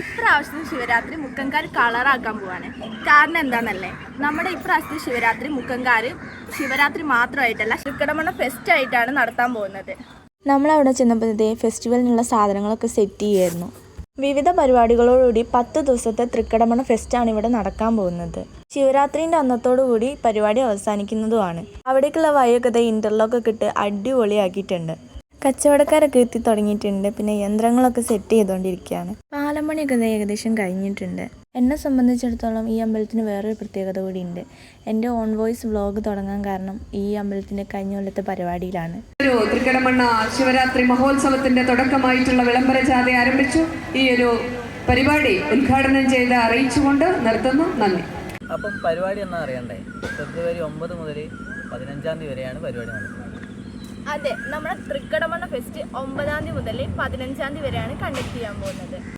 ഇപ്രാവശ്യത്തെ ശിവരാത്രി മുക്കങ്കാർ കളറാക്കാൻ പോവാണ്. കാരണം എന്താണെന്നല്ലേ, നമ്മുടെ ഇപ്രാവശ്യത്തെ ശിവരാത്രി മുക്കങ്കാർ ശിവരാത്രി മാത്രമായിട്ടല്ല, തൃക്കടമണ്ണ ഫെസ്റ്റ് ആയിട്ടാണ് നടത്താൻ പോകുന്നത്. നമ്മളവിടെ ചെന്നപ്പോൾ ഇതേ ഫെസ്റ്റിവലിനുള്ള സാധനങ്ങളൊക്കെ സെറ്റ് ചെയ്യായിരുന്നു. വിവിധ പരിപാടികളോടുകൂടി 10 ദിവസത്തെ തൃക്കടമണ്ണ ഫെസ്റ്റാണ് ഇവിടെ നടക്കാൻ പോകുന്നത്. ശിവരാത്രിൻ്റെ അന്നത്തോടുകൂടി പരിപാടി അവസാനിക്കുന്നതുമാണ്. അവിടേക്കുള്ള വഴിയൊക്കെ ഇൻ്റർലോക്കൊക്കെ ഇട്ട് അടിപൊളിയാക്കിയിട്ടുണ്ട്. കച്ചവടക്കാരൊക്കെ എത്തി തുടങ്ങിയിട്ടുണ്ട്. പിന്നെ യന്ത്രങ്ങളൊക്കെ സെറ്റ് ചെയ്തുകൊണ്ടിരിക്കുകയാണ്. പാലമണിയൊക്കെ ഏകദേശം കഴിഞ്ഞിട്ടുണ്ട്. എന്നെ സംബന്ധിച്ചിടത്തോളം ഈ അമ്പലത്തിന് വേറൊരു പ്രത്യേകത കൂടിയുണ്ട്. എൻ്റെ ഓൺ വോയിസ് വ്ലോഗ് തുടങ്ങാൻ കാരണം ഈ അമ്പലത്തിൻ്റെ കഴിഞ്ഞ കൊല്ലത്തെ പരിപാടിയിലാണ്. തൃക്കടമണ്ണ ശിവരാത്രി മഹോത്സവത്തിന്റെ തുടക്കമായിട്ടുള്ള വിളംബര ജാഥ ആരംഭിച്ചു. ഈ ഒരു പരിപാടി ഉദ്ഘാടനം ചെയ്ത് അറിയിച്ചുകൊണ്ട് നിർത്തുന്നു. നന്ദി. അപ്പം പരിപാടി എന്നാ അറിയണ്ടേ? ഫെബ്രുവരി 9 മുതൽ 15 തീയതി വരെയാണ് പരിപാടി നടക്കുന്നത്. അതെ, നമ്മുടെ തൃക്കടമണ്ണ ഫെസ്റ്റ് 9 മുതൽ 15 വരെയാണ് കണ്ടക്ട് ചെയ്യാൻ പോകുന്നത്.